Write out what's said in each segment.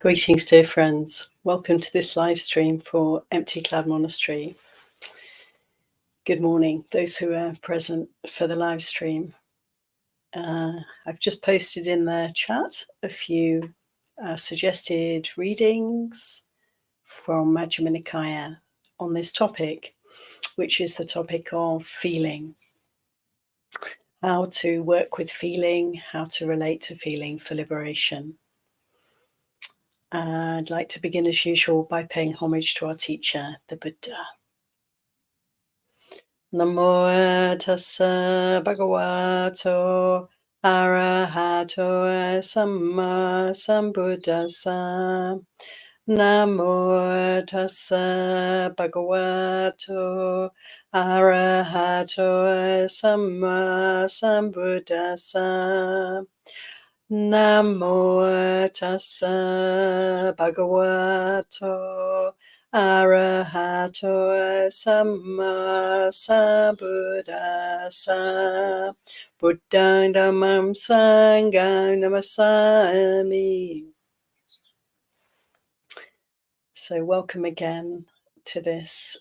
Greetings, dear friends. Welcome to this live stream for Empty Cloud Monastery. Good morning, those who are present for the live stream. I've just posted in the chat a few suggested readings from Majjhima Nikaya on this topic, which is the topic of feeling. How to work with feeling, how to relate to feeling for liberation. I'd like to begin as usual by paying homage to our teacher, the Buddha. Namo tassa bhagavato arahato samma sambuddhassa. Namo tassa bhagavato arahato samma sambuddhassa. Namo tassa bhagavato arahato samma sambuddhassa. Buddhang dhammam sanghang namasami. So welcome again to this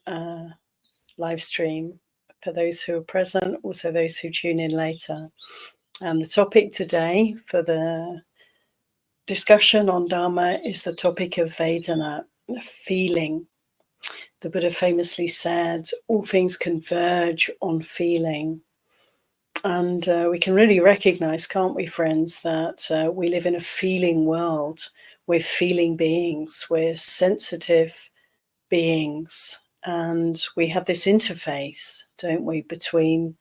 live stream for those who are present, also those who tune in later. And the topic today for the discussion on Dharma is the topic of Vedana, feeling. The Buddha famously said, all things converge on feeling. And we can really recognize, can't we, friends, that we live in a feeling world. We're feeling beings, we're sensitive beings. And we have this interface, don't we, between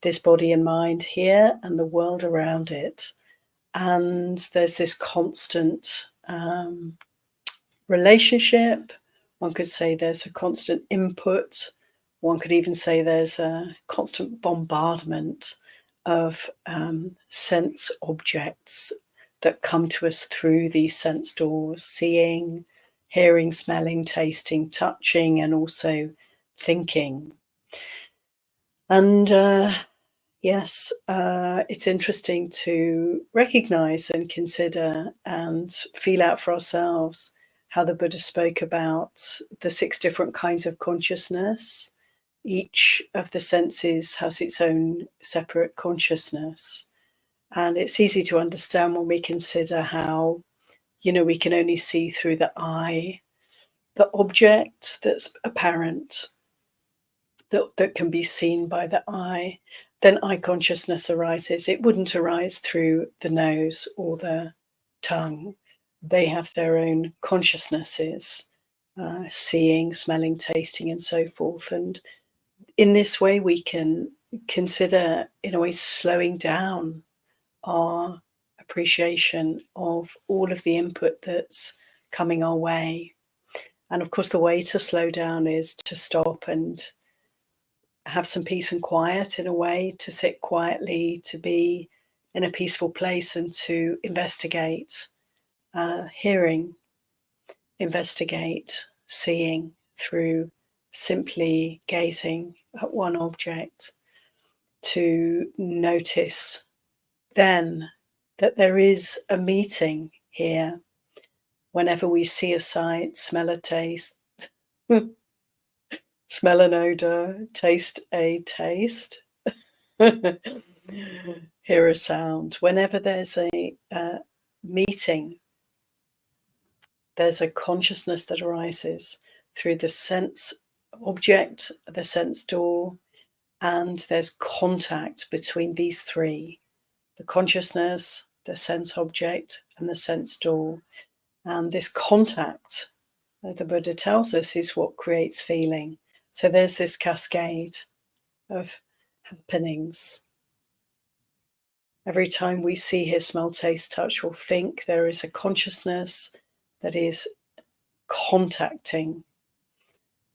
this body and mind here and the world around it. And there's this constant relationship. One could say there's a constant input. One could even say there's a constant bombardment of sense objects that come to us through these sense doors, seeing, hearing, smelling, tasting, touching, and also thinking. And yes, it's interesting to recognize and consider and feel out for ourselves how the Buddha spoke about the 6 different kinds of consciousness. Each of the senses has its own separate consciousness. And it's easy to understand when we consider how, we can only see through the eye, the object that's apparent, that can be seen by the eye. Then eye consciousness arises. It wouldn't arise through the nose or the tongue. They have their own consciousnesses, seeing, smelling, tasting, and so forth. And in this way, we can consider, in a way, slowing down our appreciation of all of the input that's coming our way. And of course, the way to slow down is to stop and have some peace and quiet, in a way, to sit quietly, to be in a peaceful place and to investigate, hearing, investigate, seeing through simply gazing at one object, to notice then that there is a meeting here whenever we see a sight, smell a taste, smell an odor, taste a taste, hear a sound. Whenever there's a meeting, there's a consciousness that arises through the sense object, the sense door, and there's contact between these 3, the consciousness, the sense object, and the sense door. And this contact, the Buddha tells us, is what creates feeling. So there's this cascade of happenings. Every time we see, hear, smell, taste, touch, or think, there is a consciousness that is contacting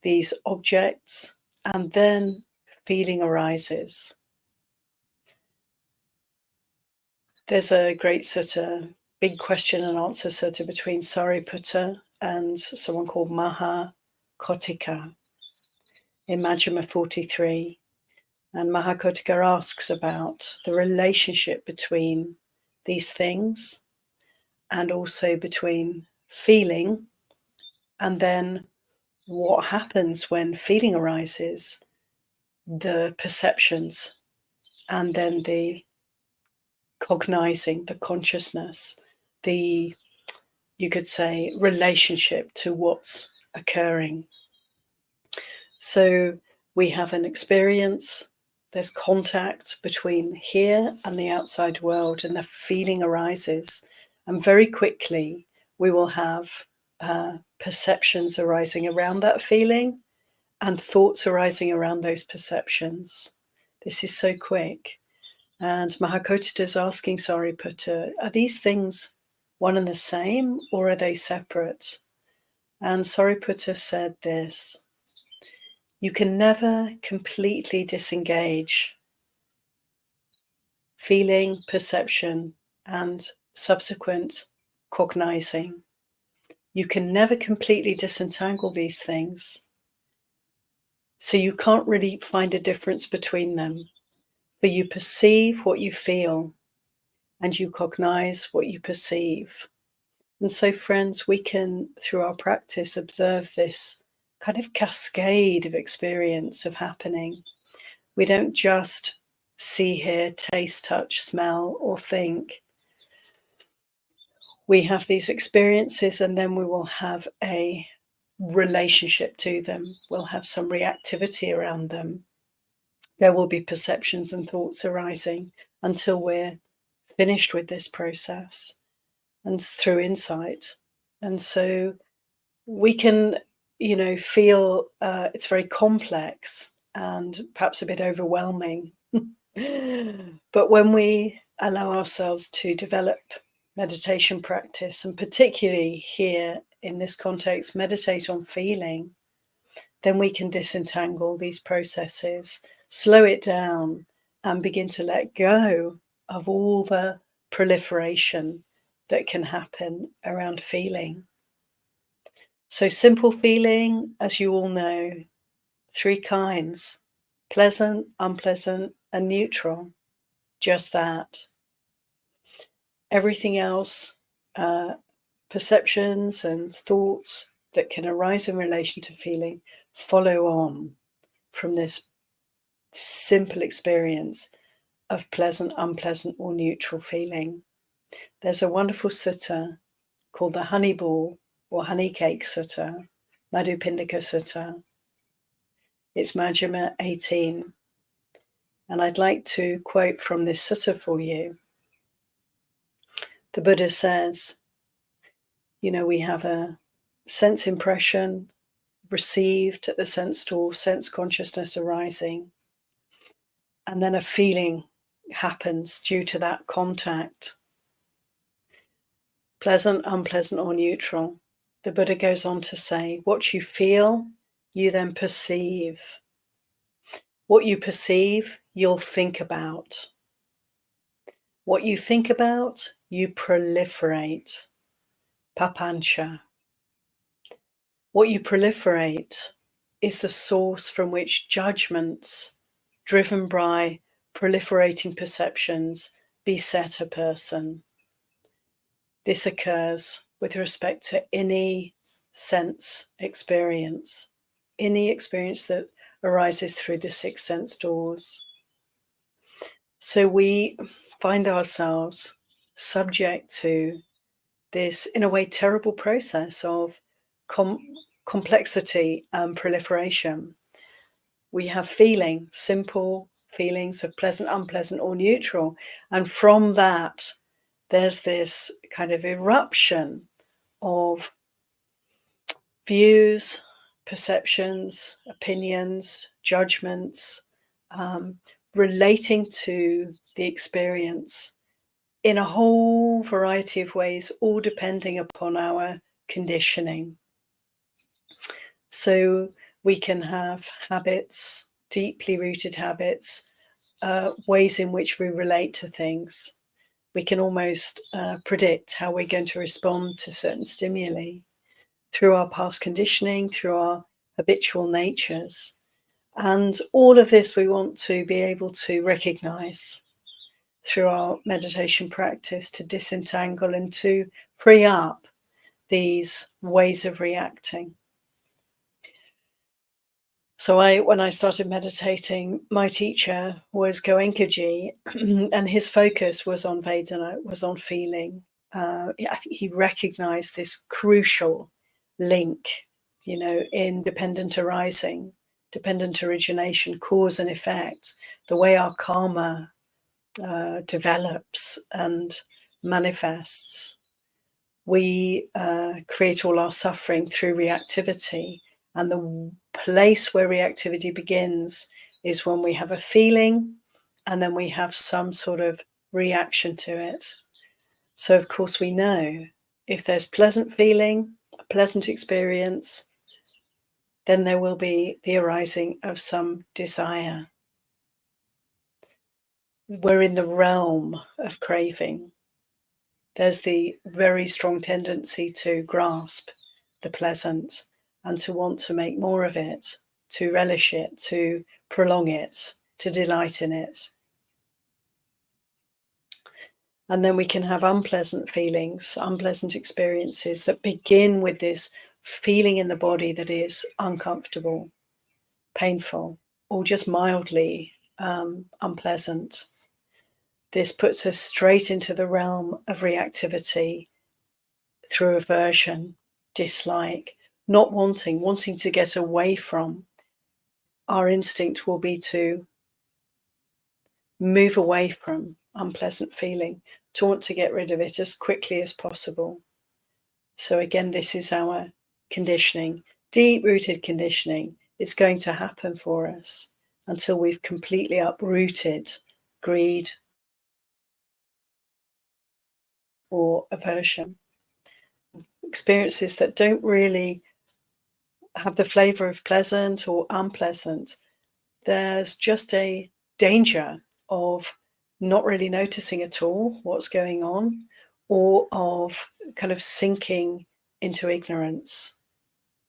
these objects, and then feeling arises. There's a great sort of big question and answer sort of between Sariputta and someone called Mahakotika in Majjhima 43. And Mahakotika asks about the relationship between these things and also between feeling, and then what happens when feeling arises, the perceptions, and then the cognizing, the consciousness, the, you could say, relationship to what's occurring. So we have an experience, there's contact between here and the outside world, and the feeling arises. And very quickly, we will have perceptions arising around that feeling and thoughts arising around those perceptions. This is so quick. And Mahakotita is asking Sariputta, are these things one and the same, or are they separate? And Sariputta said this: you can never completely disengage feeling, perception, and subsequent cognizing. You can never completely disentangle these things. So you can't really find a difference between them. For you perceive what you feel, and you cognize what you perceive. And so, friends, we can, through our practice, observe this kind of cascade of experience of happening. We don't just see, hear, taste, touch, smell, or think. We have these experiences, and then we will have a relationship to them. We'll have some reactivity around them. There will be perceptions and thoughts arising until we're finished with this process, and through insight. And so we can, feel it's very complex and perhaps a bit overwhelming. But when we allow ourselves to develop meditation practice, and particularly here in this context, meditate on feeling, then we can disentangle these processes, slow it down, and begin to let go of all the proliferation that can happen around feeling. So simple feeling, as you all know, 3 kinds: pleasant, unpleasant, and neutral. Just that. Everything else, perceptions and thoughts that can arise in relation to feeling, follow on from this simple experience of pleasant, unpleasant, or neutral feeling. There's a wonderful sutta called the Honey Ball or Honey Cake Sutta, Madhupindika Sutta. It's Majjhima 18. And I'd like to quote from this sutta for you. The Buddha says, we have a sense impression received at the sense door, sense consciousness arising, and then a feeling happens due to that contact. Pleasant, unpleasant, or neutral. The Buddha goes on to say, what you feel, you then perceive. What you perceive, you'll think about. What you think about, you proliferate. Papancha. What you proliferate is the source from which judgments, driven by proliferating perceptions, beset a person. This occurs with respect to any sense experience, any experience that arises through the 6 sense doors. So we find ourselves subject to this, in a way, terrible process of complexity and proliferation. We have feeling, simple feelings of pleasant, unpleasant, or neutral. And from that, there's this kind of eruption of views, perceptions, opinions, judgments, relating to the experience in a whole variety of ways, all depending upon our conditioning. So we can have habits, deeply rooted habits, ways in which we relate to things. We can almost predict how we're going to respond to certain stimuli through our past conditioning, through our habitual natures. And all of this we want to be able to recognize through our meditation practice, to disentangle and to free up these ways of reacting. So when I started meditating, my teacher was Goenkaji, and his focus was on Vedana, was on feeling. I think he recognized this crucial link, in dependent arising, dependent origination, cause and effect, the way our karma develops and manifests. We create all our suffering through reactivity, and the place where reactivity begins is when we have a feeling and then we have some sort of reaction to it. So of course we know if there's pleasant feeling, a pleasant experience, then there will be the arising of some desire. We're in the realm of craving. There's the very strong tendency to grasp the pleasant and to want to make more of it, to relish it, to prolong it, to delight in it. And then we can have unpleasant feelings, unpleasant experiences that begin with this feeling in the body that is uncomfortable, painful, or just mildly unpleasant. This puts us straight into the realm of reactivity through aversion, dislike, not wanting to get away from. Our instinct will be to move away from unpleasant feeling, to want to get rid of it as quickly as possible. So again, this is our conditioning, deep-rooted conditioning. It's going to happen for us until we've completely uprooted greed or aversion. Experiences that don't really have the flavor of pleasant or unpleasant, there's just a danger of not really noticing at all what's going on, or of kind of sinking into ignorance,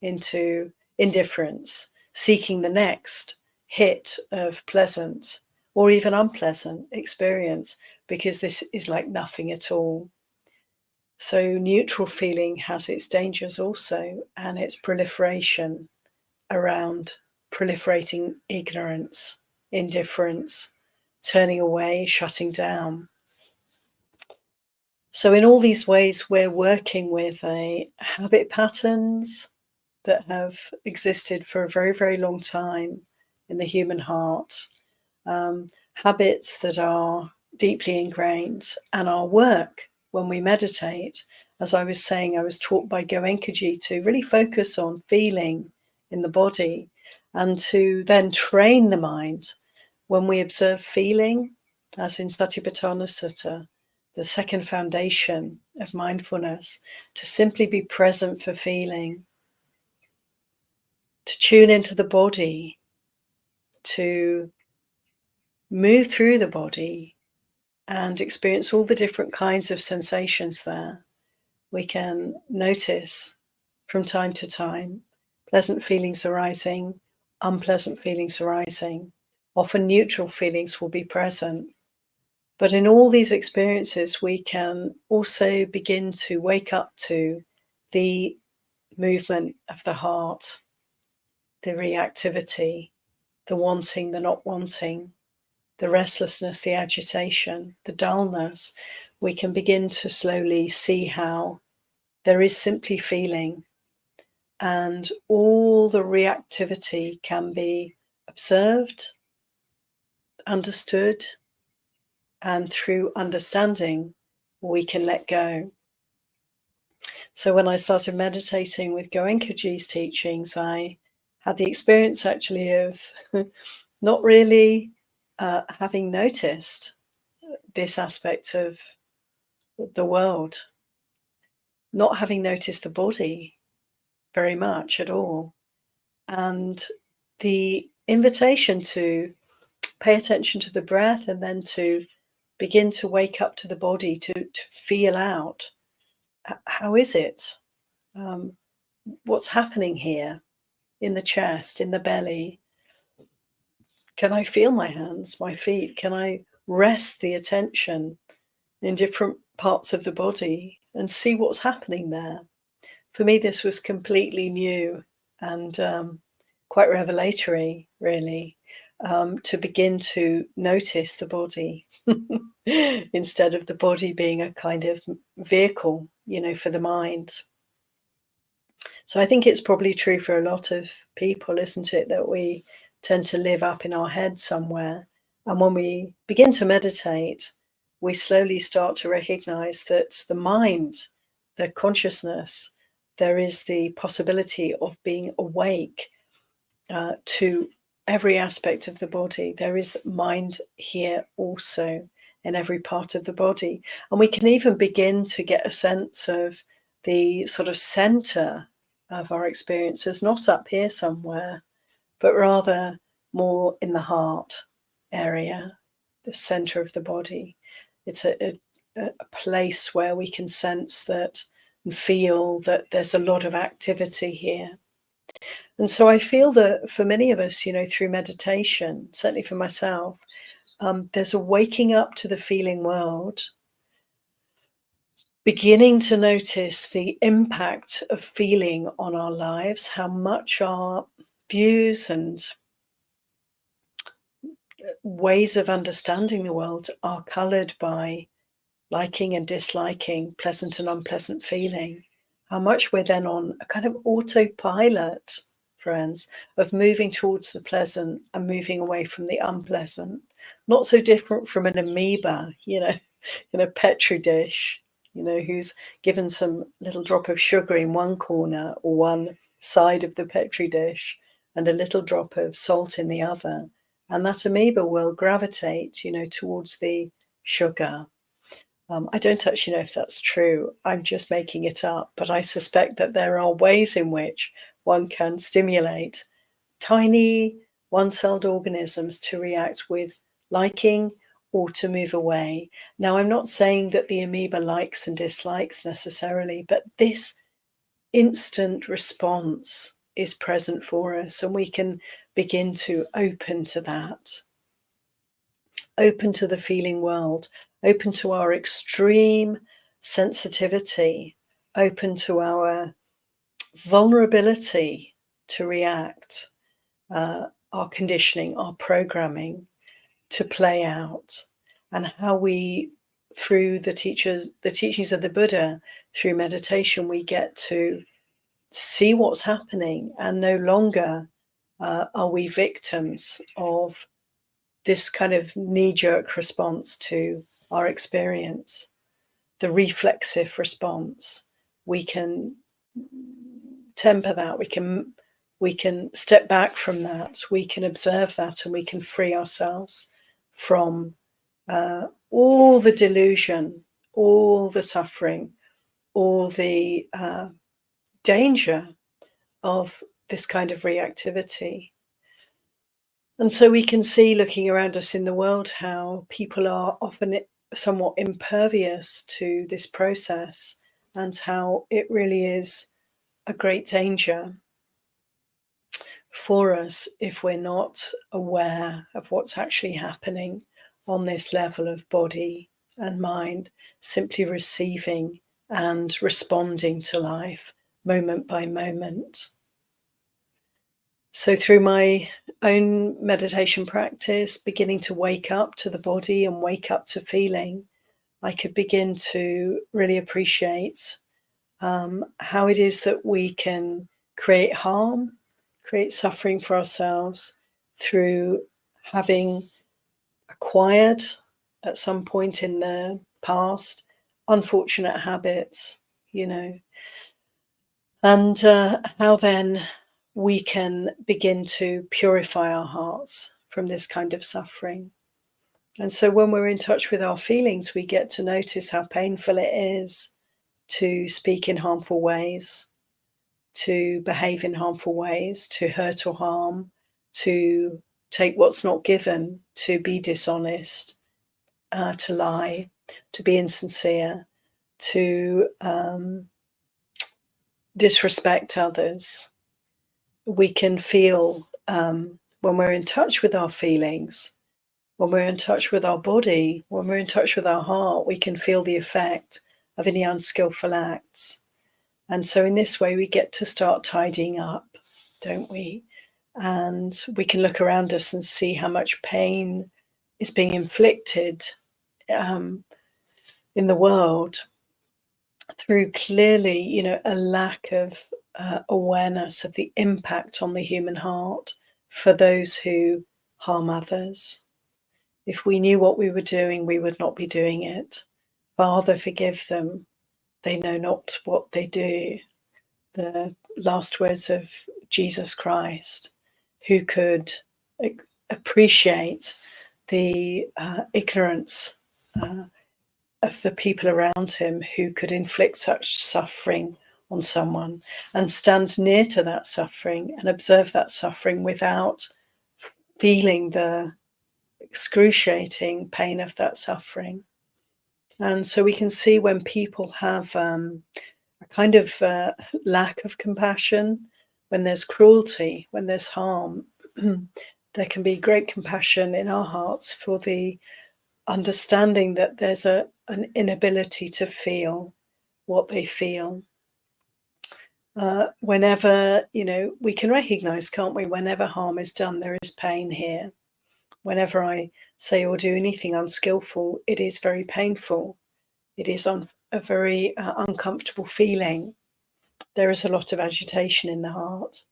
into indifference, seeking the next hit of pleasant or even unpleasant experience, because this is like nothing at all. So neutral feeling has its dangers also, and its proliferation around proliferating ignorance, indifference, turning away, shutting down. So in all these ways, we're working with habit patterns that have existed for a very, very long time in the human heart, habits that are deeply ingrained, and our work when we meditate. As I was saying, I was taught by Goenkaji to really focus on feeling in the body and to then train the mind when we observe feeling, as in Satipatthana Sutta, the second foundation of mindfulness, to simply be present for feeling, to tune into the body, to move through the body and experience all the different kinds of sensations there. We can notice from time to time pleasant feelings arising, unpleasant feelings arising. Often neutral feelings will be present. But in all these experiences, we can also begin to wake up to the movement of the heart, the reactivity, the wanting, the not wanting, the restlessness, the agitation, the dullness. We can begin to slowly see how there is simply feeling, and all the reactivity can be observed, understood, and through understanding, we can let go. So when I started meditating with Goenkaji's teachings, I had the experience actually of not really having noticed this aspect of the world, not having noticed the body very much at all. And the invitation to pay attention to the breath and then to begin to wake up to the body, to feel out, how is it? What's happening here in the chest, in the belly? Can I feel my hands, my feet? Can I rest the attention in different parts of the body and see what's happening there? for me, this was completely new and quite revelatory, really, to begin to notice the body instead of the body being a kind of vehicle, for the mind. So I think it's probably true for a lot of people, isn't it, that we tend to live up in our head somewhere. And when we begin to meditate, we slowly start to recognize that the mind, the consciousness, there is the possibility of being awake to every aspect of the body. There is mind here also in every part of the body. And we can even begin to get a sense of the sort of center of our experiences, not up here somewhere, but rather more in the heart area, the center of the body. It's a place where we can sense that and feel that there's a lot of activity here. And so I feel that for many of us, through meditation, certainly for myself, there's a waking up to the feeling world, beginning to notice the impact of feeling on our lives, how much our views and ways of understanding the world are colored by liking and disliking, pleasant and unpleasant feeling, how much we're then on a kind of autopilot, friends, of moving towards the pleasant and moving away from the unpleasant. Not so different from an amoeba, in a petri dish, who's given some little drop of sugar in one corner or one side of the petri dish and a little drop of salt in the other. And that amoeba will gravitate, towards the sugar. I don't actually know if that's true. I'm just making it up, but I suspect that there are ways in which one can stimulate tiny one-celled organisms to react with liking or to move away. Now, I'm not saying that the amoeba likes and dislikes necessarily, but this instant response is present for us, and we can begin to open to that. Open to the feeling world, open to our extreme sensitivity, open to our vulnerability to react, our conditioning, our programming to play out, and how we, through the teachings of the Buddha, through meditation, we get to see what's happening, and no longer are we victims of this kind of knee-jerk response to our experience, the reflexive response. We can temper that. We can step back from that. We can observe that, and we can free ourselves from all the delusion, all the suffering, all the danger of this kind of reactivity. And so we can see, looking around us in the world, how people are often somewhat impervious to this process, and how it really is a great danger for us if we're not aware of what's actually happening on this level of body and mind, simply receiving and responding to life moment by moment. So through my own meditation practice, beginning to wake up to the body and wake up to feeling, I could begin to really appreciate how it is that we can create harm, create suffering for ourselves through having acquired at some point in the past unfortunate habits, and how then we can begin to purify our hearts from this kind of suffering. And so when we're in touch with our feelings, we get to notice how painful it is to speak in harmful ways, to behave in harmful ways, to hurt or harm, to take what's not given, to be dishonest, to lie, to be insincere, to disrespect others. We can feel when we're in touch with our feelings, when we're in touch with our body, when we're in touch with our heart, we can feel the effect of any unskillful acts. And so in this way, we get to start tidying up, don't we? And we can look around us and see how much pain is being inflicted in the world through clearly, a lack of awareness of the impact on the human heart for those who harm others. If we knew what we were doing, we would not be doing it. Father, forgive them. They know not what they do. The last words of Jesus Christ, who could appreciate the ignorance of the people around him, who could inflict such suffering on someone and stand near to that suffering and observe that suffering without feeling the excruciating pain of that suffering. And so we can see when people have a kind of lack of compassion, when there's cruelty, when there's harm, there can be great compassion in our hearts for the understanding that there's an inability to feel what they feel. Whenever, we can recognize, can't we, whenever harm is done, there is pain here. Whenever I say or do anything unskillful, it is very painful. It is a very uncomfortable feeling. There is a lot of agitation in the heart,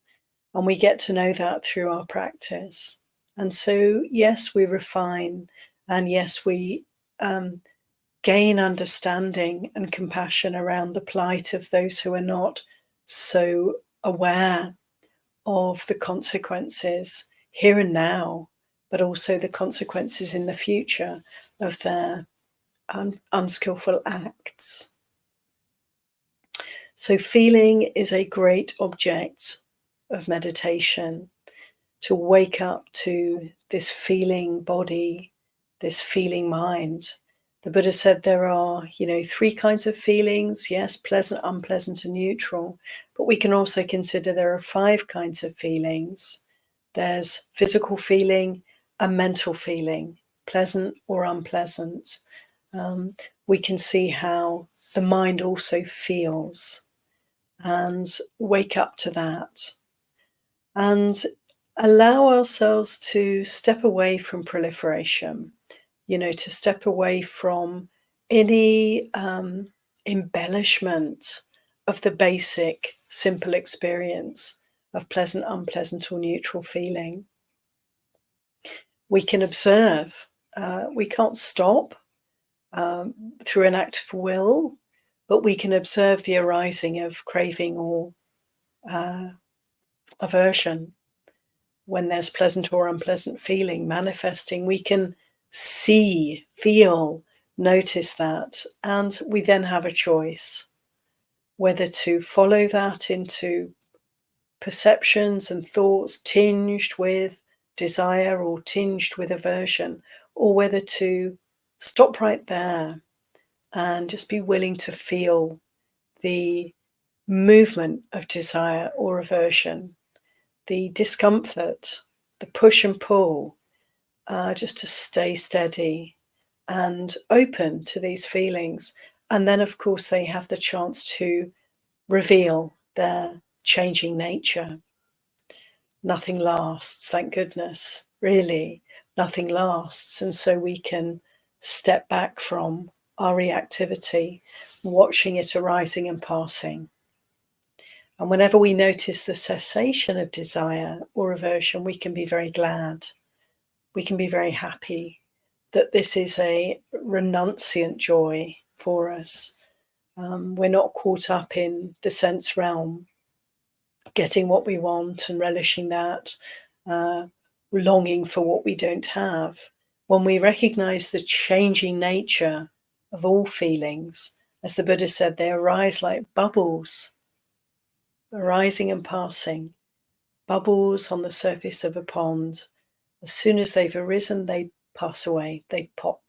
and we get to know that through our practice. And so, yes, we refine, and yes, we gain understanding and compassion around the plight of those who are not so aware of the consequences here and now, but also the consequences in the future of their unskillful acts. So feeling is a great object of meditation, to wake up to this feeling body, this feeling mind. The Buddha said there are, 3 kinds of feelings, yes, pleasant, unpleasant, and neutral, but we can also consider there are 5 kinds of feelings. There's physical feeling and mental feeling, pleasant or unpleasant. We can see how the mind also feels and wake up to that and allow ourselves to step away from proliferation, to step away from any embellishment of the basic, simple experience of pleasant, unpleasant, or neutral feeling. We can observe. We can't stop through an act of will, but we can observe the arising of craving or aversion. When there's pleasant or unpleasant feeling manifesting, we can see, feel, notice that, and we then have a choice whether to follow that into perceptions and thoughts tinged with desire or tinged with aversion, or whether to stop right there and just be willing to feel the movement of desire or aversion, the discomfort, the push and pull, just to stay steady and open to these feelings. And then, of course, they have the chance to reveal their changing nature. Nothing lasts, thank goodness, really, nothing lasts. And so we can step back from our reactivity, watching it arising and passing. And whenever we notice the cessation of desire or aversion, we can be very glad. We can be very happy that this is a renunciant joy for us. We're not caught up in the sense realm, getting what we want and relishing that, longing for what we don't have. When we recognize the changing nature of all feelings, as the Buddha said, they arise like bubbles, arising and passing, bubbles on the surface of a pond. As soon as they've arisen, they pass away, they pop.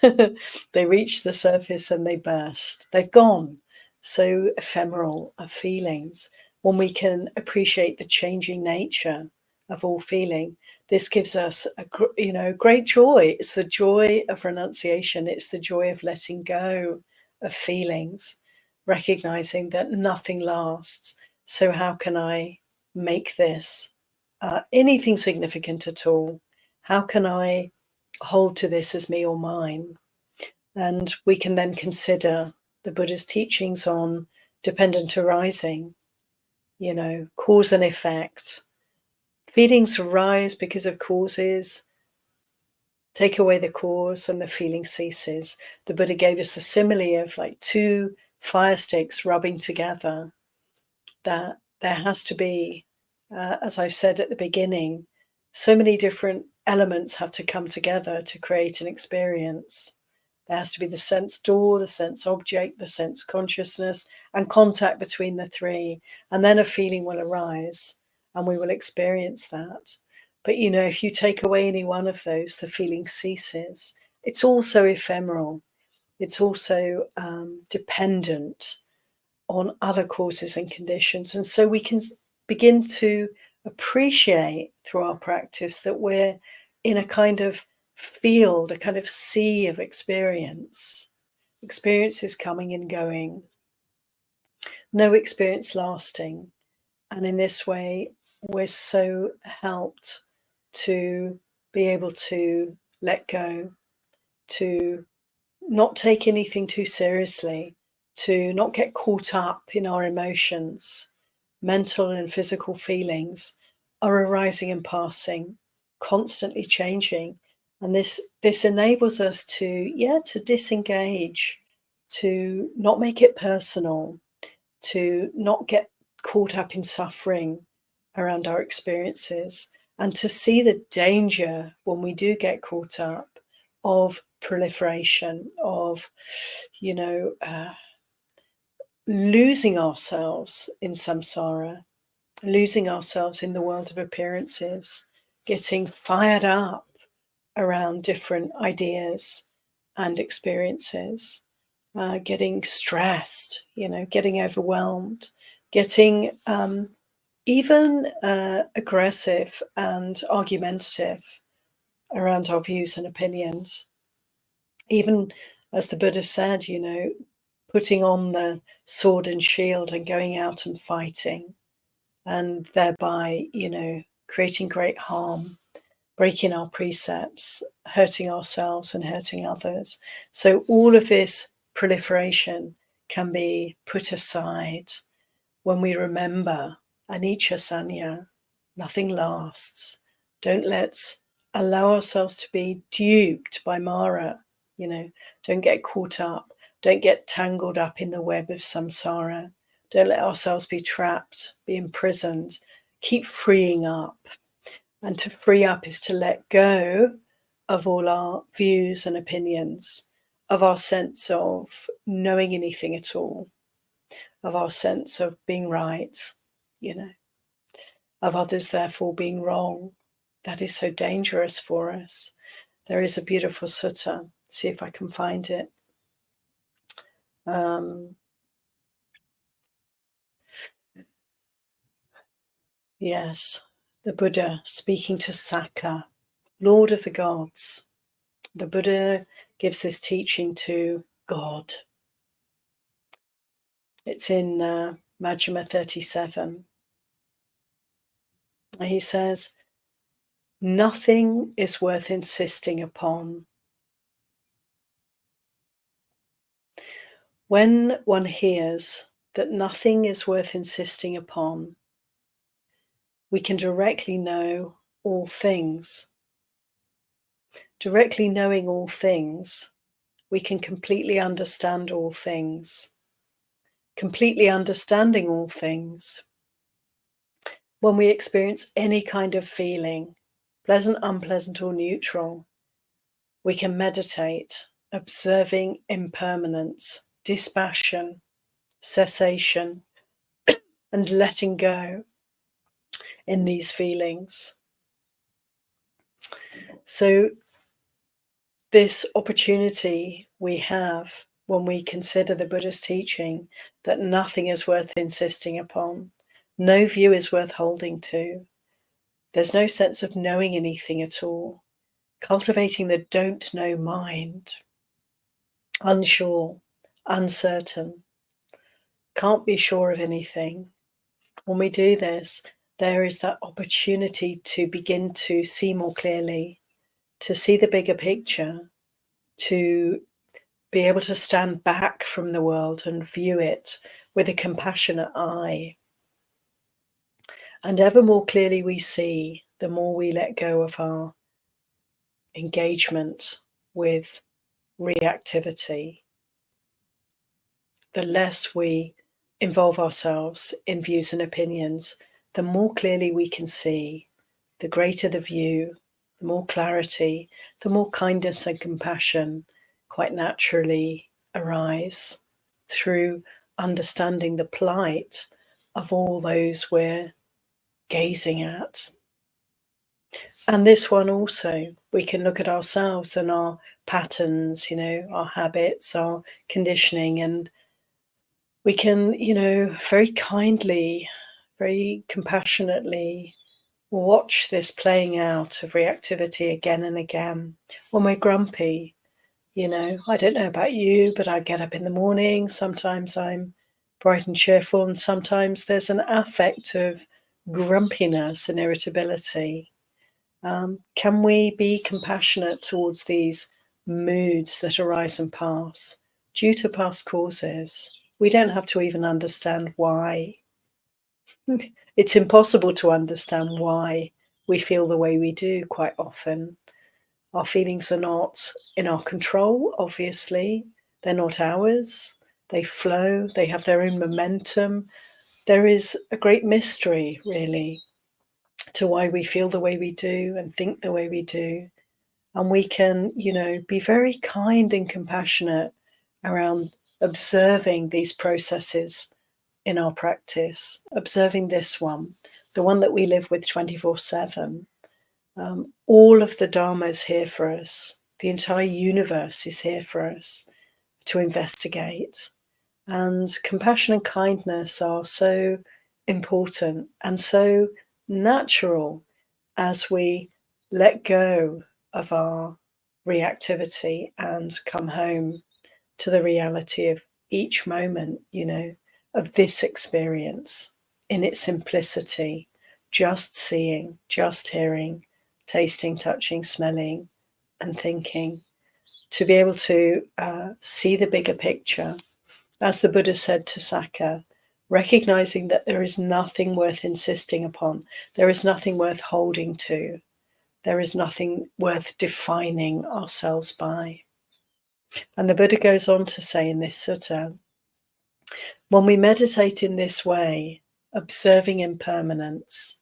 They reach the surface and they burst. They've gone. So ephemeral are feelings. When we can appreciate the changing nature of all feeling, this gives us a great joy. It's the joy of renunciation. It's the joy of letting go of feelings. recognizing that nothing lasts. So how can I make this anything significant at all? How can I hold to this as me or mine? And we can then consider the Buddha's teachings on dependent arising, cause and effect. Feelings arise because of causes. Take away the cause and the feeling ceases. The Buddha gave us the simile of like two fire sticks rubbing together, that there has to be, as I've said at the beginning, so many different elements have to come together to create an experience. There has to be the sense door, the sense object, the sense consciousness, and contact between the three. And then a feeling will arise and we will experience that. But, if you take away any one of those, the feeling ceases. It's also ephemeral. It's also dependent on other causes and conditions. And so we can begin to appreciate through our practice that we're in a kind of field, a kind of sea of experience. Experiences coming and going, no experience lasting. And in this way, we're so helped to be able to let go, to not take anything too seriously, to not get caught up in our emotions. Mental and physical feelings are arising and passing, constantly changing. And this enables us to disengage, to not make it personal, to not get caught up in suffering around our experiences, and to see the danger when we do get caught up of proliferation, of losing ourselves in samsara, losing ourselves in the world of appearances, getting fired up around different ideas and experiences, getting stressed, getting overwhelmed, getting even aggressive and argumentative around our views and opinions. Even as the Buddha said, putting on the sword and shield and going out and fighting, and thereby, creating great harm, breaking our precepts, hurting ourselves and hurting others. So all of this proliferation can be put aside when we remember anicca sanya, nothing lasts. Don't let's allow ourselves to be duped by Mara. Don't get caught up. Don't get tangled up in the web of samsara. Don't let ourselves be trapped, be imprisoned. Keep freeing up. And to free up is to let go of all our views and opinions, of our sense of knowing anything at all, of our sense of being right, of others therefore being wrong. That is so dangerous for us. There is a beautiful sutta. See if I can find it. Yes, the Buddha speaking to Sakka, Lord of the gods. The Buddha gives this teaching to God. It's in Majjhima 37. He says, nothing is worth insisting upon. When one hears that nothing is worth insisting upon, we can directly know all things. Directly knowing all things, we can completely understand all things. Completely understanding all things, when we experience any kind of feeling, pleasant, unpleasant, or neutral, we can meditate, observing impermanence, dispassion, cessation, and letting go in these feelings. So this opportunity we have when we consider the Buddha's teaching that nothing is worth insisting upon, no view is worth holding to, there's no sense of knowing anything at all, cultivating the don't know mind, unsure, uncertain, can't be sure of anything. When we do this, there is that opportunity to begin to see more clearly, to see the bigger picture, to be able to stand back from the world and view it with a compassionate eye. And ever more clearly we see, the more we let go of our engagement with reactivity, the less we involve ourselves in views and opinions, the more clearly we can see, the greater the view, the more clarity, the more kindness and compassion quite naturally arise through understanding the plight of all those we're gazing at. And this one also, we can look at ourselves and our patterns, our habits, our conditioning, and we can, very kindly, very compassionately watch this playing out of reactivity again and again. When we're grumpy, I don't know about you, but I get up in the morning. Sometimes I'm bright and cheerful, and sometimes there's an affect of grumpiness and irritability. Can we be compassionate towards these moods that arise and pass due to past causes? We don't have to even understand why. It's impossible to understand why we feel the way we do quite often. Our feelings are not in our control, obviously. They're not ours. They flow, they have their own momentum. There is a great mystery, really, to why we feel the way we do and think the way we do. And we can, be very kind and compassionate around observing these processes in our practice, observing this one, the one that we live with 24/7. All of the Dharma is here for us. The entire universe is here for us to investigate. And compassion and kindness are so important and so natural as we let go of our reactivity and come home to the reality of each moment, of this experience in its simplicity, just seeing, just hearing, tasting, touching, smelling, and thinking, to be able to see the bigger picture. As the Buddha said to Saka, recognizing that there is nothing worth insisting upon, there is nothing worth holding to, there is nothing worth defining ourselves by. And the Buddha goes on to say in this sutta, when we meditate in this way, observing impermanence,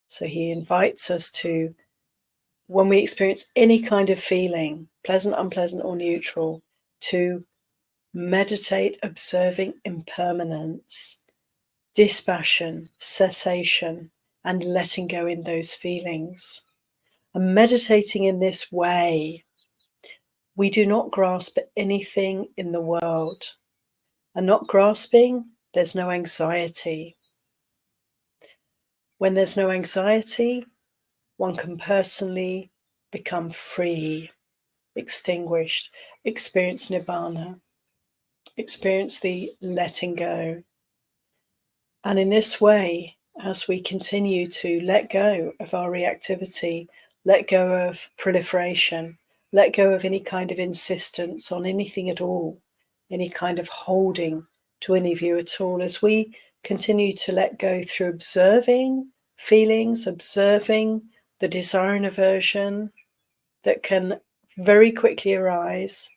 so he invites us to, when we experience any kind of feeling, pleasant, unpleasant, or neutral, to meditate observing impermanence, dispassion, cessation, and letting go in those feelings. And meditating in this way, we do not grasp at anything in the world. And not grasping, there's no anxiety. When there's no anxiety, one can personally become free, extinguished, experience nibbana, experience the letting go. And in this way, as we continue to let go of our reactivity, let go of proliferation, let go of any kind of insistence on anything at all, any kind of holding to any view at all, as we continue to let go through observing feelings, observing the desire and aversion that can very quickly arise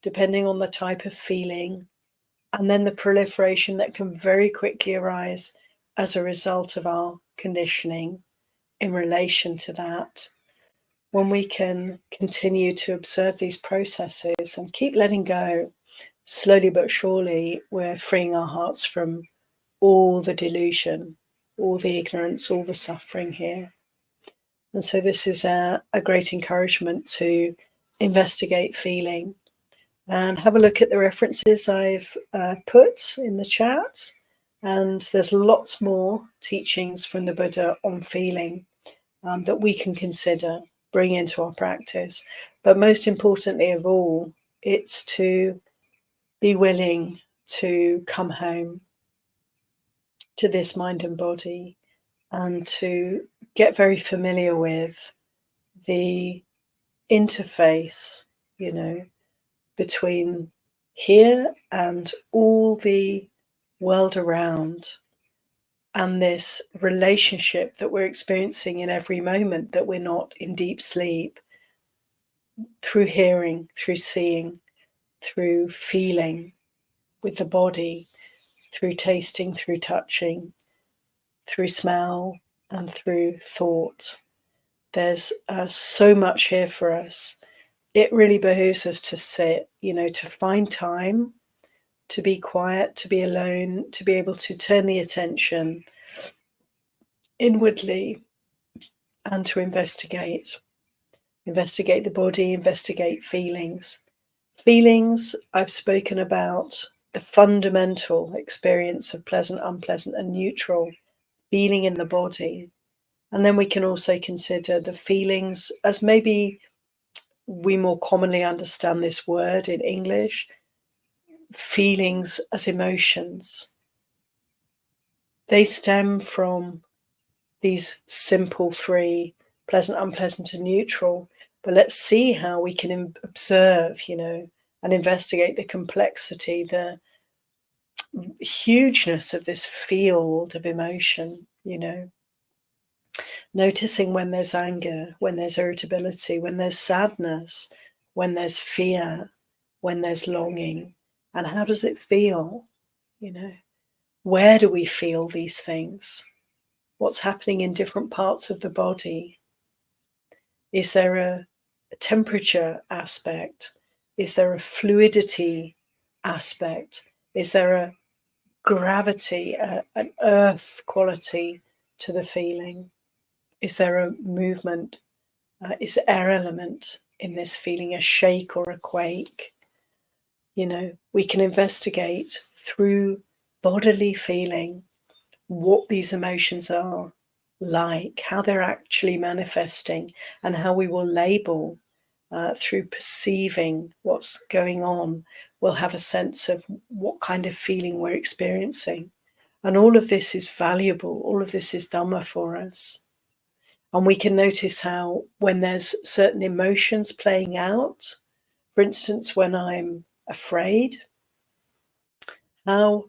depending on the type of feeling, and then the proliferation that can very quickly arise as a result of our conditioning in relation to that. When we can continue to observe these processes and keep letting go, slowly but surely, we're freeing our hearts from all the delusion, all the ignorance, all the suffering here. And so this is a great encouragement to investigate feeling and have a look at the references I've put in the chat. And there's lots more teachings from the Buddha on feeling that we can consider, bring into our practice. But most importantly of all, it's to be willing to come home to this mind and body, and to get very familiar with the interface, between here and all the world around, and this relationship that we're experiencing in every moment that we're not in deep sleep, through hearing, through seeing, through feeling with the body, through tasting, through touching, through smell, and through thought. There's so much here for us. It really behooves us to sit, to find time to be quiet, to be alone, to be able to turn the attention inwardly and to investigate the body, investigate feelings. Feelings, I've spoken about the fundamental experience of pleasant, unpleasant, and neutral feeling in the body. And then we can also consider the feelings as maybe we more commonly understand this word in English, feelings as emotions. They stem from these simple three, pleasant, unpleasant, and neutral. But let's see how we can observe, and investigate the complexity, the hugeness of this field of emotion, noticing when there's anger, when there's irritability, when there's sadness, when there's fear, when there's longing, and how does it feel? Where do we feel these things? What's happening in different parts of the body? Is there a temperature aspect? Is there a fluidity aspect? Is there a gravity, an earth quality to the feeling? Is there a movement? Is air element in this feeling, a shake or a quake? We can investigate through bodily feeling what these emotions are like, how they're actually manifesting, and how we will label through perceiving what's going on. We'll have a sense of what kind of feeling we're experiencing. And all of this is valuable. All of this is Dhamma for us. And we can notice how when there's certain emotions playing out, for instance, when I'm afraid, how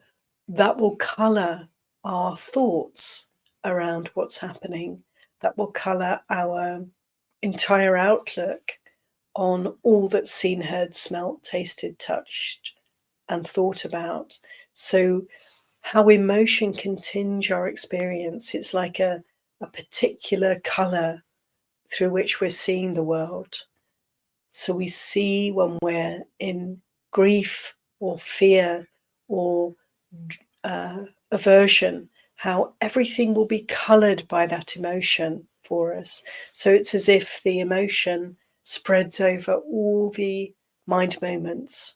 that will color our thoughts around what's happening. That will color our entire outlook on all that's seen, heard, smelt, tasted, touched, and thought about. So how emotion can tinge our experience. It's like a particular color through which we're seeing the world. So we see when we're in grief or fear or aversion, how everything will be colored by that emotion for us. So it's as if the emotion spreads over all the mind moments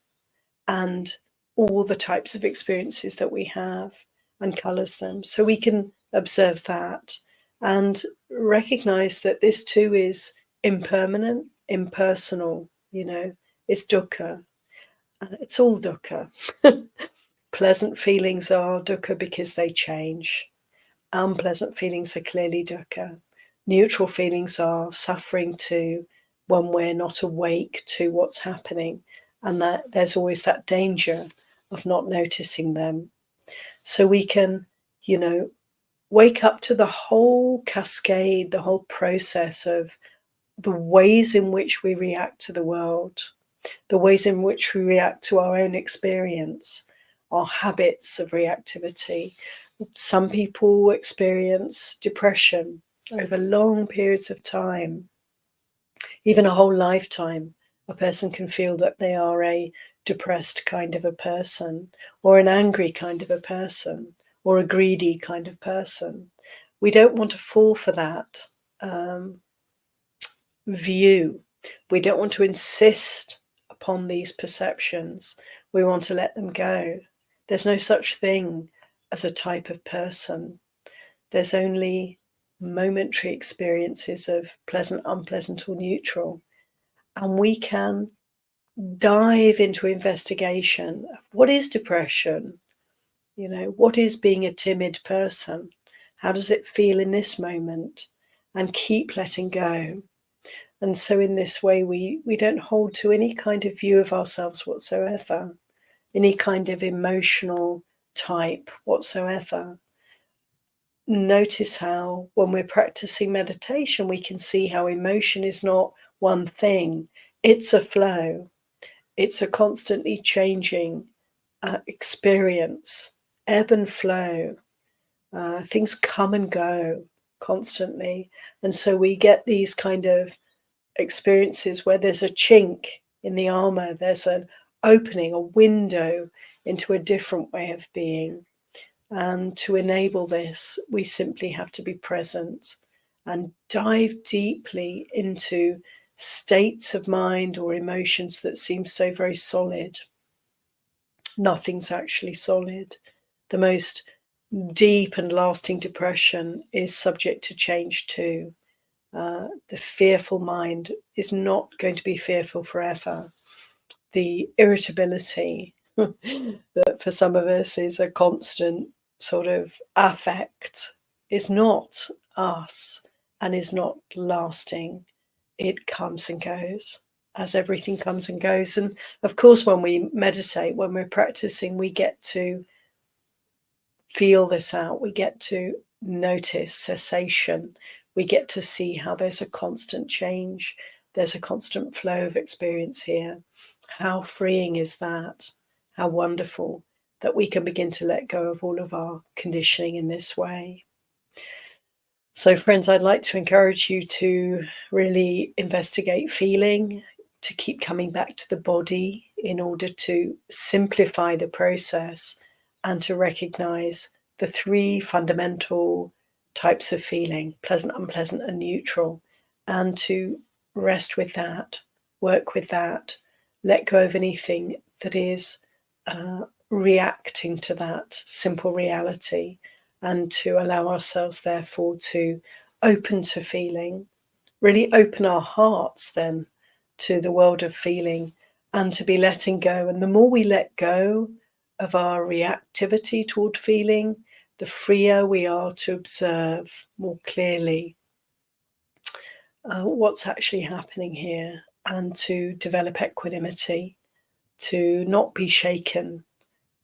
and all the types of experiences that we have and colors them. So we can observe that and recognize that this too is impermanent, impersonal, it's dukkha. It's all dukkha. Pleasant feelings are dukkha because they change. Unpleasant feelings are clearly dukkha. Neutral feelings are suffering too when we're not awake to what's happening, and that there's always that danger of not noticing them. So we can, wake up to the whole cascade, the whole process of the ways in which we react to the world, the ways in which we react to our own experience, our habits of reactivity. Some people experience depression over long periods of time, even a whole lifetime. A person can feel that they are a depressed kind of a person, or an angry kind of a person, or a greedy kind of person. We don't want to fall for that view. We don't want to insist upon these perceptions. We want to let them go. There's no such thing as a type of person. There's only momentary experiences of pleasant, unpleasant, or neutral. And we can dive into investigation of what is depression? You know, what is being a timid person? How does it feel in this moment? And keep letting go. And so in this way, we don't hold to any kind of view of ourselves whatsoever, any kind of emotional type whatsoever. Notice how when we're practicing meditation, we can see how emotion is not one thing. It's a flow. It's a constantly changing experience, ebb and flow. Things come and go constantly. And so we get these kind of experiences where there's a chink in the armor, there's an opening, a window into a different way of being. And to enable this, we simply have to be present and dive deeply into states of mind or emotions that seem so very solid. Nothing's actually solid. The most deep and lasting depression is subject to change too. The fearful mind is not going to be fearful forever. The irritability that for some of us is a constant sort of affect is not us and is not lasting. It comes and goes, as everything comes and goes. And of course, when we meditate, when we're practicing, we get to feel this out. We get to notice cessation. We get to see how there's a constant change. There's a constant flow of experience here. How freeing is that? How wonderful that we can begin to let go of all of our conditioning in this way. So, friends, I'd like to encourage you to really investigate feeling, to keep coming back to the body in order to simplify the process and to recognize the three fundamental types of feeling: pleasant, unpleasant, and neutral, and to rest with that, work with that, let go of anything that is reacting to that simple reality, and to allow ourselves, therefore, to open to feeling, really open our hearts then to the world of feeling and to be letting go. And the more we let go of our reactivity toward feeling, the freer we are to observe more clearly what's actually happening here, and to develop equanimity, to not be shaken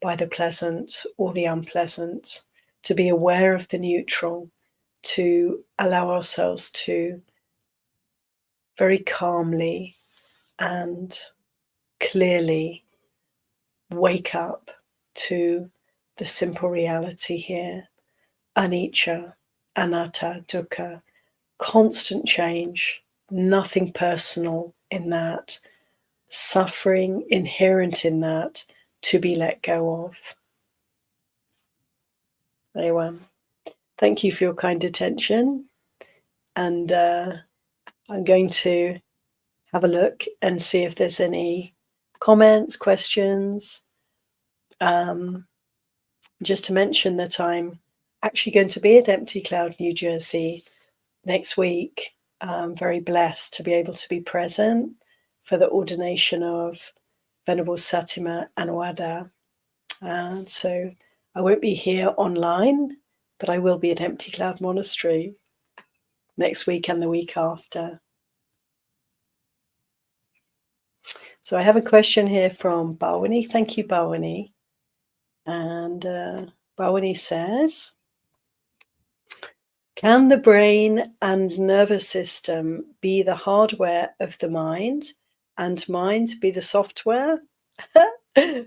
by the pleasant or the unpleasant, to be aware of the neutral, to allow ourselves to very calmly and clearly wake up to the simple reality here: anicca, anatta, dukkha, constant change, nothing personal in that, suffering inherent in that, to be let go of. Ayya. Thank you for your kind attention, and I'm going to have a look and see if there's any comments, questions. Just to mention that I'm actually going to be at Empty Cloud, New Jersey next week. I'm very blessed to be able to be present for the ordination of Venerable Satima Anuwada. And so I won't be here online, but I will be at Empty Cloud Monastery next week and the week after. So I have a question here from Bawani. Thank you, Bawani. And Bawani says, can the brain and nervous system be the hardware of the mind and mind be the software?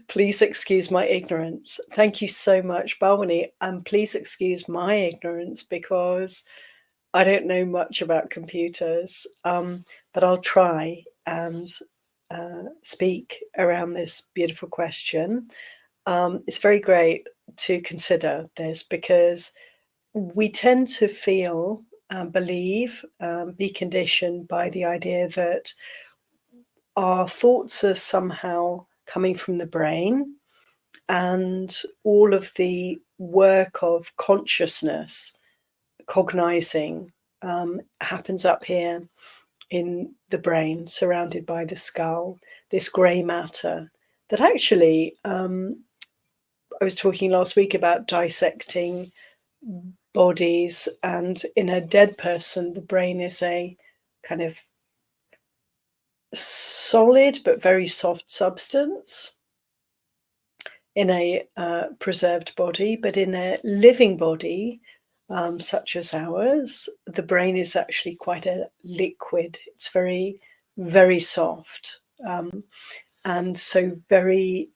Please excuse my ignorance. Thank you so much, Bawani. And please excuse my ignorance because I don't know much about computers, but I'll try and speak around this beautiful question. It's very great to consider this because we tend to feel, believe, be conditioned by the idea that our thoughts are somehow coming from the brain, and all of the work of consciousness, cognizing, happens up here in the brain, surrounded by the skull, this grey matter that actually I was talking last week about dissecting bodies, and in a dead person, the brain is a kind of solid but very soft substance in a preserved body, but in a living body, such as ours, the brain is actually quite a liquid. It's very, very soft, and so very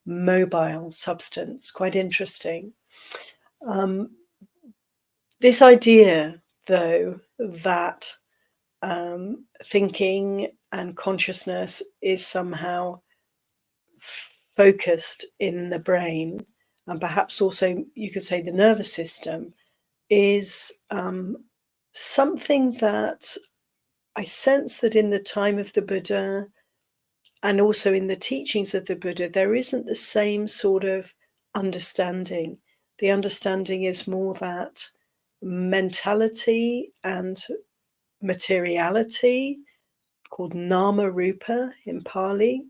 mobile substance. Quite interesting. This idea, though, that thinking and consciousness is somehow focused in the brain, and perhaps also you could say the nervous system, is something that I sense that in the time of the Buddha and also in the teachings of the Buddha, there isn't the same sort of understanding. The understanding is more that mentality and materiality, called nama rupa in Pali,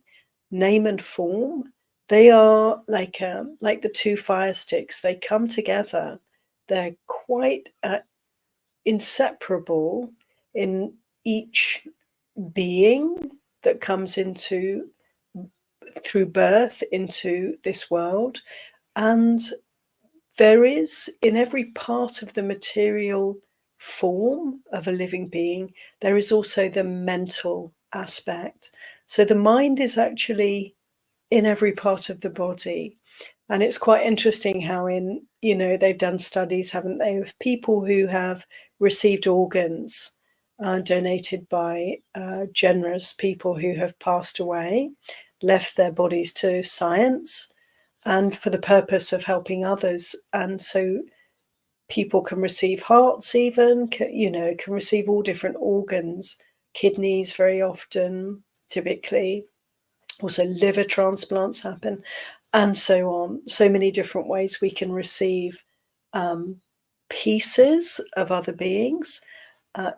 name and form, they are like the two fire sticks. They come together. They're quite inseparable in each being that comes into through birth into this world. And there is in every part of the material form of a living being, there is also the mental aspect. So the mind is actually in every part of the body. And it's quite interesting how they've done studies, haven't they, of people who have received organs donated by generous people who have passed away, left their bodies to science and for the purpose of helping others. And so people can receive hearts even, can receive all different organs, kidneys very often, typically. Also liver transplants happen, and so on. So many different ways we can receive pieces of other beings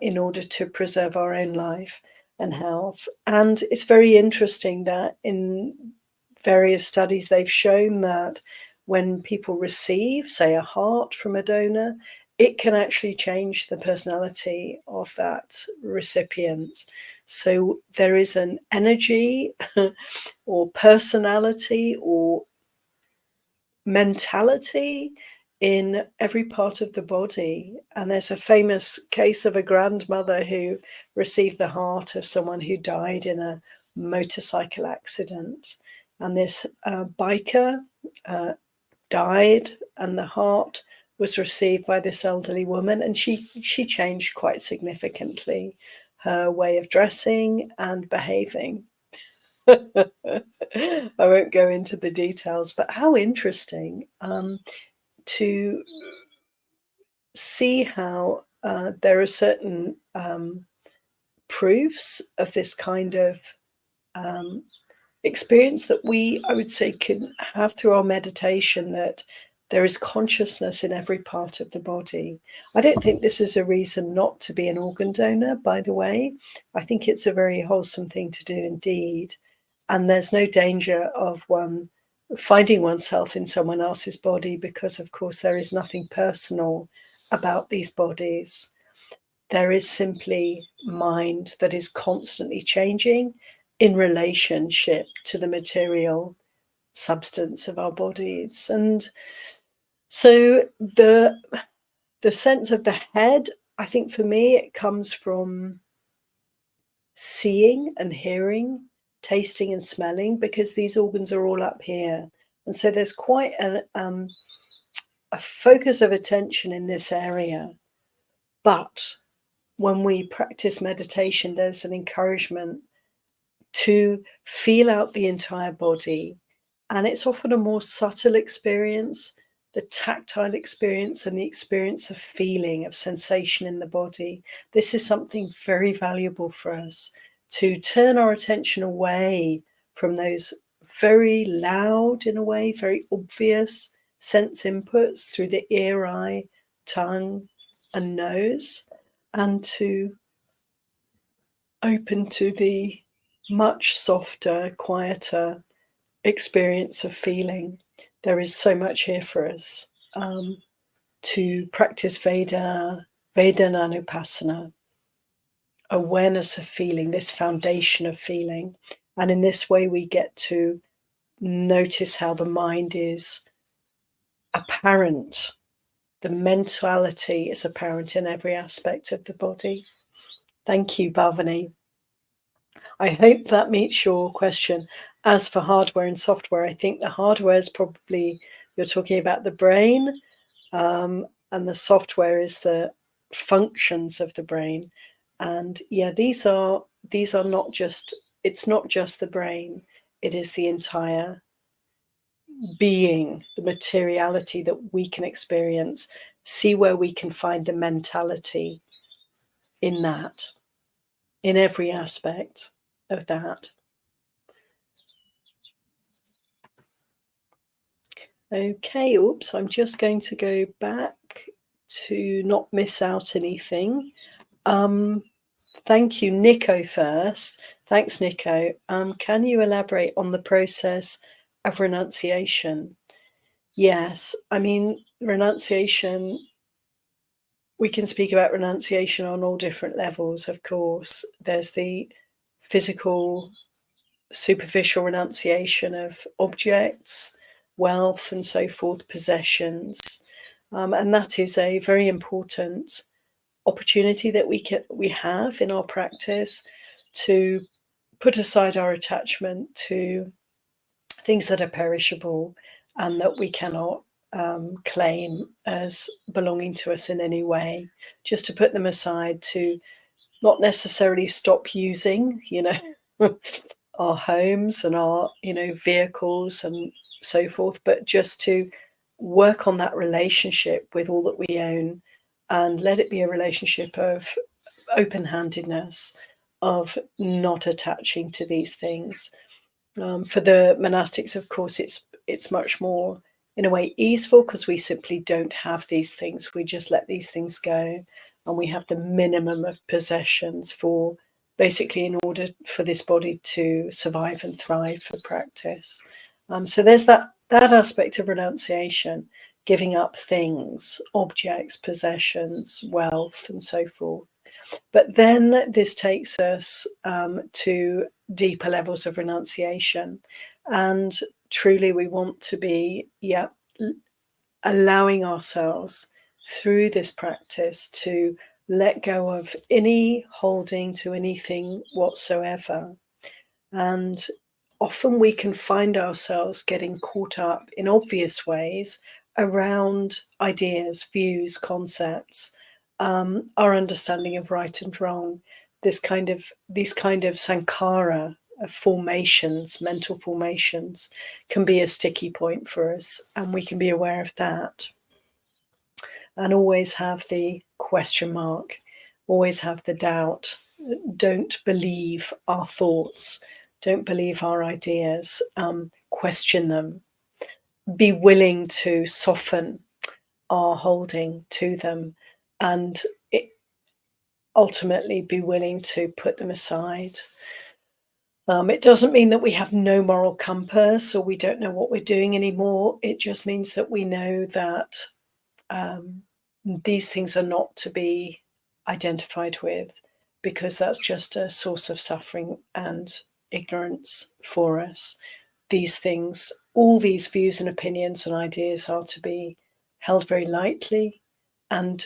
in order to preserve our own life and health. And it's very interesting that in various studies they've shown that when people receive, say, a heart from a donor, it can actually change the personality of that recipient. So there is an energy or personality or mentality in every part of the body. And there's a famous case of a grandmother who received the heart of someone who died in a motorcycle accident. And this biker died, and the heart was received by this elderly woman, and she changed quite significantly her way of dressing and behaving. I won't go into the details, but how interesting to see how there are certain proofs of this kind of experience that I would say, can have through our meditation, that there is consciousness in every part of the body. I don't think this is a reason not to be an organ donor, by the way. I think it's a very wholesome thing to do indeed. And there's no danger of one finding oneself in someone else's body, because, of course, there is nothing personal about these bodies. There is simply mind that is constantly changing in relationship to the material substance of our bodies. And so the sense of the head, I think for me, it comes from seeing and hearing, tasting and smelling, because these organs are all up here. And so there's quite a focus of attention in this area. But when we practice meditation, there's an encouragement to feel out the entire body. And it's often a more subtle experience, the tactile experience and the experience of feeling, of sensation in the body. This is something very valuable for us, to turn our attention away from those very loud, in a way, very obvious sense inputs through the ear, eye, tongue, and nose, and to open to the much softer, quieter experience of feeling. there is so much here for us to practice Vedananupasana, awareness of feeling, this foundation of feeling. And in this way, we get to notice how the mind is apparent. The mentality is apparent in every aspect of the body. Thank you, Bhavani. I hope that meets your question. As for hardware and software, I think the hardware is probably, you're talking about the brain, and the software is the functions of the brain. And yeah, these are not just, it's not just the brain, it is the entire being, the materiality that we can experience. See where we can find the mentality in that, in every aspect of that. Okay, oops, I'm just going to go back to not miss out anything. Thank you, Nico, first. Thanks, Nico. Can you elaborate on the process of renunciation? Yes, I mean, renunciation, we can speak about renunciation on all different levels, of course. There's the physical, superficial renunciation of objects, wealth, and so forth, possessions. And that is a very important opportunity that we have in our practice to put aside our attachment to things that are perishable and that we cannot claim as belonging to us in any way, just to put them aside, to not necessarily stop using, our homes and our, vehicles and so forth, but just to work on that relationship with all that we own and let it be a relationship of open-handedness, of not attaching to these things. For the monastics, of course, it's much more, in a way, easeful, because we simply don't have these things. We just let these things go, and we have the minimum of possessions for basically in order for this body to survive and thrive for practice. So there's that aspect of renunciation, giving up things, objects, possessions, wealth, and so forth. But then this takes us to deeper levels of renunciation. And truly, we want to be, allowing ourselves through this practice to let go of any holding to anything whatsoever. And often we can find ourselves getting caught up in obvious ways around ideas, views, concepts, our understanding of right and wrong, these kind of sankhara formations, mental formations, can be a sticky point for us, and we can be aware of that. And always have the question mark, always have the doubt. Don't believe our thoughts, don't believe our ideas, question them. Be willing to soften our holding to them, and ultimately be willing to put them aside. It doesn't mean that we have no moral compass or we don't know what we're doing anymore. It just means that we know that these things are not to be identified with, because that's just a source of suffering and ignorance for us. These things, all these views and opinions and ideas, are to be held very lightly, and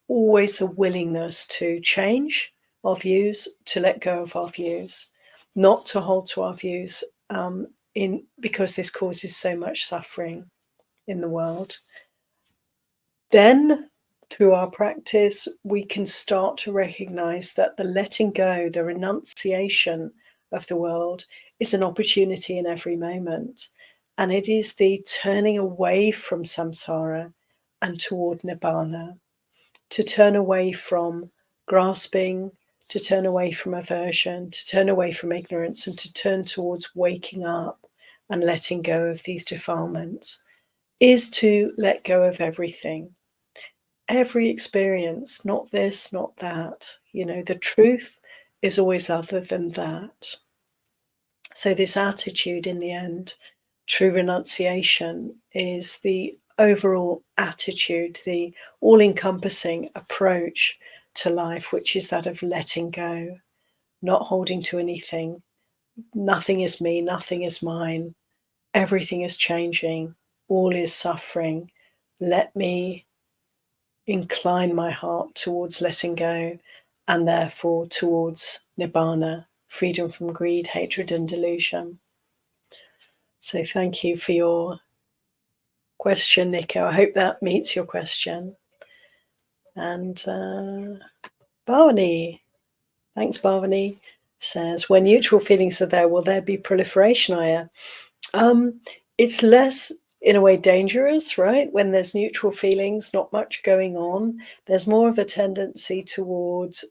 always the willingness to change our views, to let go of our views, not to hold to our views, because this causes so much suffering in the world. Then, through our practice, we can start to recognize that the letting go, the renunciation of the world, is an opportunity in every moment. And it is the turning away from samsara and toward nibbana, to turn away from grasping, to turn away from aversion, to turn away from ignorance, and to turn towards waking up and letting go of these defilements, is to let go of everything. Every experience, not this, not that. The truth is always other than that. So this attitude, in the end, true renunciation, is the overall attitude, the all-encompassing approach to life, which is that of letting go, not holding to anything. Nothing is me, nothing is mine. Everything is changing. All is suffering. Let me incline my heart towards letting go, and therefore towards nibbana, freedom from greed, hatred, and delusion. So thank you for your question, Nico. I hope that meets your question. And Bhavani, thanks, Bhavani, says, when neutral feelings are there, will there be proliferation, Ayya? It's less, in a way, dangerous, right? When there's neutral feelings, not much going on, there's more of a tendency towards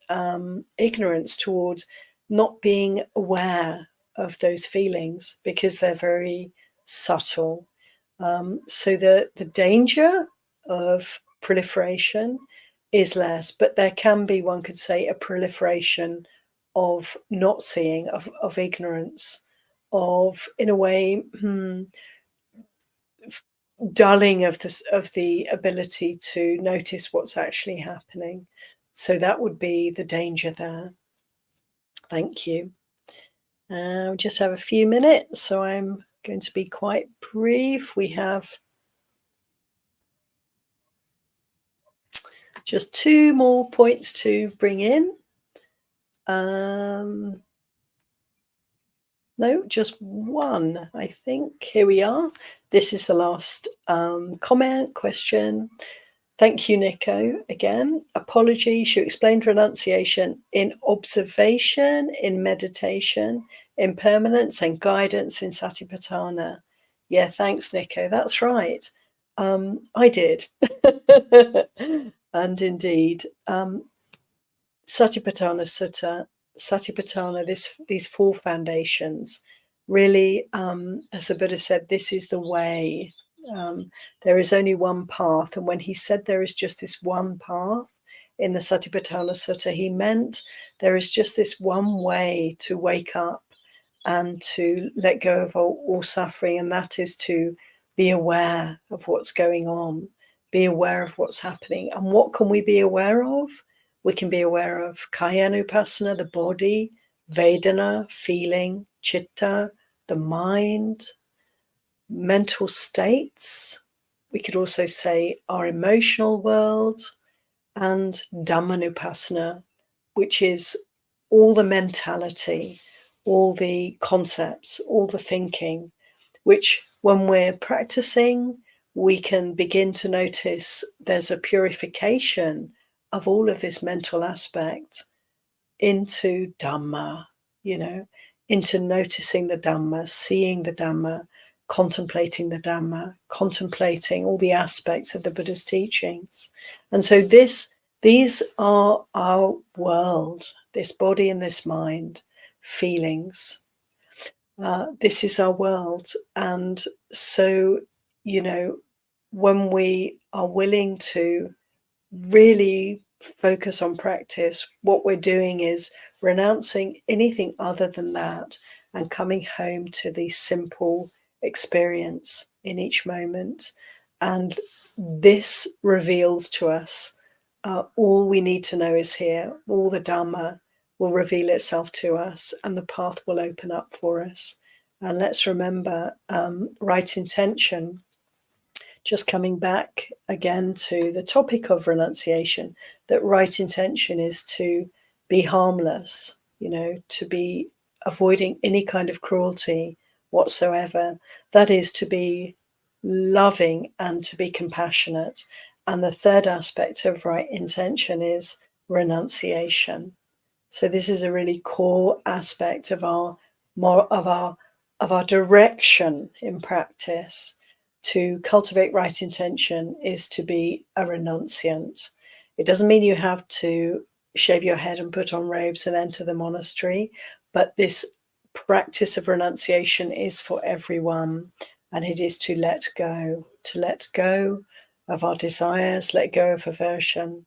ignorance, towards not being aware of those feelings because they're very subtle. So the danger of proliferation is less, but there can be, one could say, a proliferation of not seeing, of ignorance, of, in a way, dulling of the ability to notice what's actually happening. So that would be the danger there. Thank you. We just have a few minutes, so I'm going to be quite brief. We have just 2 more points to bring in. No, just one, I think. Here we are. This is the last comment, question. Thank you, Nico. Again, apologies. You explained renunciation in observation, in meditation, impermanence, and guidance in Satipatthana. Yeah, thanks, Nico. That's right. I did. And indeed, Satipatthana Sutta, Satipatthana, these 4 foundations, really, as the Buddha said, this is the way. There is only one path. And when he said there is just this one path in the Satipatthana Sutta, he meant there is just this one way to wake up and to let go of all suffering, and that is to be aware of what's going on, be aware of what's happening. And what can we be aware of? We can be aware of Kayanupassana, the body, Vedana, feeling, Chitta, the mind, mental states. We could also say our emotional world, and Dhammanupassana, which is all the mentality, all the concepts, all the thinking, which when we're practicing, we can begin to notice there's a purification of all of this mental aspect into Dhamma, into noticing the Dhamma, seeing the Dhamma, contemplating the Dhamma, contemplating all the aspects of the Buddha's teachings. And so these are our world, this body and this mind, feelings. This is our world. And so, when we are willing to really focus on practice, what we're doing is renouncing anything other than that and coming home to the simple experience in each moment. And this reveals to us all we need to know is here. All the Dhamma will reveal itself to us, and the path will open up for us. And let's remember, right intention. Just coming back again to the topic of renunciation, that right intention is to be harmless, to be avoiding any kind of cruelty whatsoever. That is to be loving and to be compassionate. And the third aspect of right intention is renunciation. So this is a really core aspect of our direction in practice. To cultivate right intention is to be a renunciant. It doesn't mean you have to shave your head and put on robes and enter the monastery, but this practice of renunciation is for everyone, and it is to let go of our desires, let go of aversion,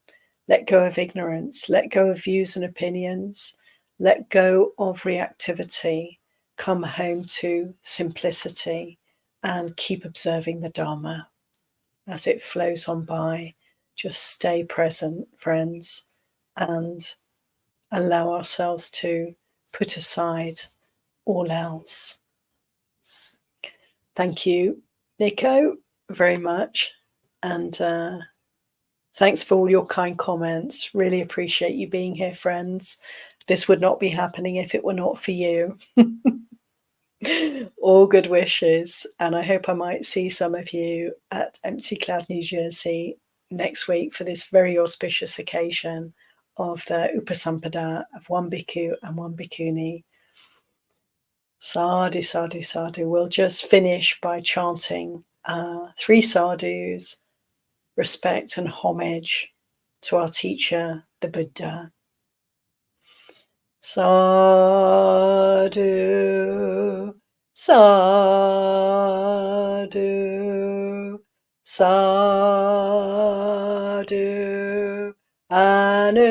let go of ignorance, let go of views and opinions, let go of reactivity, come home to simplicity and keep observing the Dharma as it flows on by. Just stay present, friends, and allow ourselves to put aside all else. Thank you, Nico, very much. And thanks for all your kind comments. Really appreciate you being here, friends. This would not be happening if it were not for you. All good wishes. And I hope I might see some of you at Empty Cloud, New Jersey next week for this very auspicious occasion of the Upasampada of one bhikkhu and one bhikkhuni. Sadhu, sadhu, sadhu. We'll just finish by chanting 3 sadhus, respect and homage to our teacher, the Buddha. Sadhu, sadhu, sadhu, anumodami.